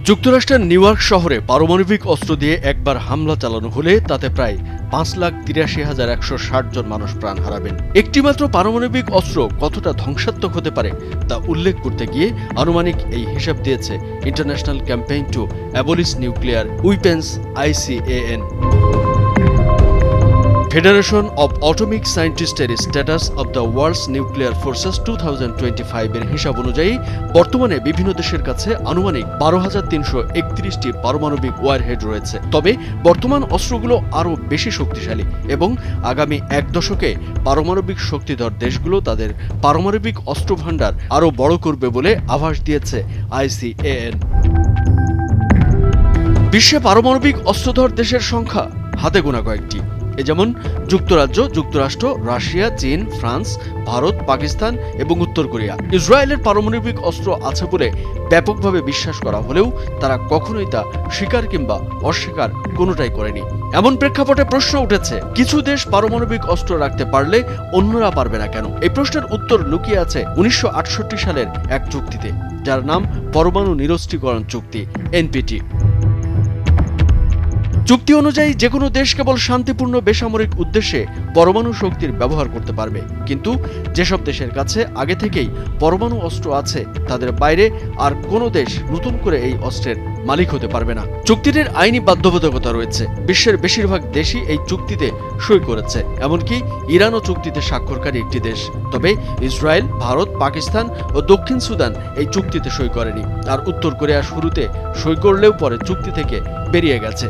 যুক্তরাষ্ট্রের নিউইয়র্ক শহরে পারমাণবিক অস্ত্র দিয়ে একবার হামলা চালানো হলে তাতে প্রায় 5,83,160 জন মানুষ প্রাণ হারাবেন। একটিমাত্র পারমাণবিক অস্ত্র কতটা ধ্বংসাত্মক হতে পারে তা উল্লেখ করতে গিয়ে আনুমানিক এই হিসাব দিয়েছে international campaign to abolish nuclear weapons ICAN। Federation of atomic সায়েন্টিস্টের status of the world's nuclear forces 2025 এর হিসাব অনুযায়ী বর্তমানে বিভিন্ন দেশের কাছে আনুমানিক 12,331টি পারমাণবিক ওয়ারহেড রয়েছে। তবে বর্তমান অস্ত্রগুলো আরও বেশি শক্তিশালী এবং আগামী এক দশকে পারমাণবিক শক্তিধর দেশগুলো তাদের পারমাণবিক অস্ত্র ভাণ্ডার আরও বড় করবে বলে আভাস দিয়েছে ICAN। বিশ্বে পারমাণবিক অস্ত্রধর দেশের সংখ্যা হাতে গোনা কয়েকটি, যেমন যুক্তরাজ্য, যুক্তরাষ্ট্র, রাশিয়া, চীন, ফ্রান্স, ভারত, পাকিস্তান এবং উত্তর কোরিয়া। ইসরায়েলের পারমাণবিক অস্ত্র আছে বলে ব্যাপকভাবে বিশ্বাস করা হলেও তারা কখনোই তা স্বীকার কিংবা অস্বীকার কোনোটাই করেনি। এমন প্রেক্ষাপটে প্রশ্ন উঠেছে, কিছু দেশ পারমাণবিক অস্ত্র রাখতে পারলে অন্যরা পারবে না কেন? এই প্রশ্নের উত্তর লুকিয়ে আছে 1968 সালের এক চুক্তিতে, যার নাম পরমাণু নিরস্ত্রীকরণ চুক্তি NPT। চুক্তি অনুযায়ী যে কোনো দেশ কেবল শান্তিপূর্ণ বেসামরিক উদ্দেশ্যে পরমাণু শক্তির ব্যবহার করতে পারবে, কিন্তু যেসব দেশের কাছে আগে থেকেই পরমাণু অস্ত্র আছে তাদের বাইরে আর কোনো দেশ নতুন করে এই অস্ত্রের মালিক হতে পারবে না। চুক্তিটির আইনি বাধ্যবাধকতা রয়েছে। বিশ্বের বেশিরভাগ দেশই এই চুক্তিতে সই করেছে, এমনকি ইরানও চুক্তিতে স্বাক্ষরকারী একটি দেশ। তবে ইসরায়েল, ভারত, পাকিস্তান ও দক্ষিণ সুদান এই চুক্তিতে সই করেনি, আর উত্তর কোরিয়া শুরুতে সই করলেও পরে চুক্তি থেকে বেরিয়ে গেছে।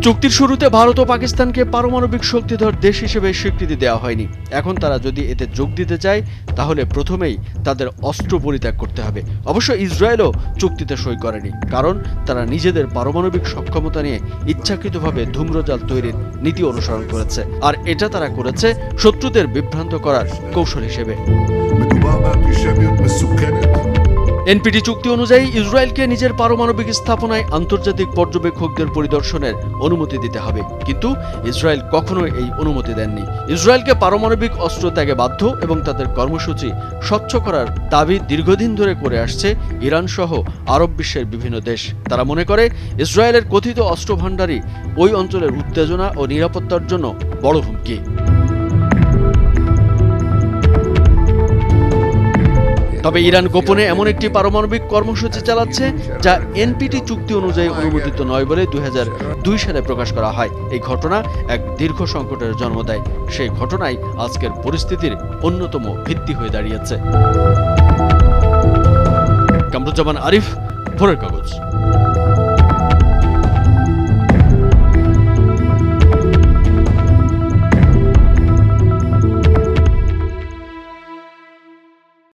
চুক্তির শুরুতে ভারত ও পাকিস্তানকে পারমাণবিক শক্তিধর দেশ হিসেবে স্বীকৃতি দেওয়া হয়নি। এখন তারা যদি এতে যোগ দিতে চায় তাহলে প্রথমেই তাদের অস্ত্র পরিত্যাগ করতে হবে। অবশ্য ইসরায়েলও চুক্তিতে সই করেনি, কারণ তারা নিজেদের পারমাণবিক সক্ষমতা নিয়ে ইচ্ছাকৃতভাবে ধূম্রজাল তৈরির নীতি অনুসরণ করেছে, আর এটা তারা করেছে শত্রুদের বিভ্রান্ত করার কৌশল হিসেবে। NPT চুক্তি অনুযায়ী ইসরায়েলকে নিজের পারমাণবিক স্থাপনায় আন্তর্জাতিক পর্যবেক্ষকদের পরিদর্শনের অনুমতি দিতে হবে, কিন্তু ইসরায়েল কখনোই এই অনুমতি দেননি। ইসরায়েলকে পারমাণবিক অস্ত্র ত্যাগে বাধ্য এবং তাদের কর্মসূচি স্বচ্ছ করার দাবি দীর্ঘদিন ধরে করে আসছে ইরান সহ আরব বিশ্বের বিভিন্ন দেশ। তারা মনে করে ইসরায়েলের কথিত অস্ত্র ভাণ্ডারই ওই অঞ্চলের উত্তেজনা ও নিরাপত্তার জন্য বড় হুমকি। তবে ইরান গোপনে এমন একটি পারমাণবিক কর্মসূচি চালাচ্ছে যা NPT চুক্তি অনুযায়ী অনুমোদিত নয় বলে 2002 সালে প্রকাশ করা হয়। এই ঘটনা এক দীর্ঘ সংকটের জন্ম দেয়। সেই ঘটনাই আজকের পরিস্থিতির অন্যতম ভিত্তি হয়ে দাঁড়িয়েছে। কামরুজ্জামান আরিফ, ভোরের কাগজ।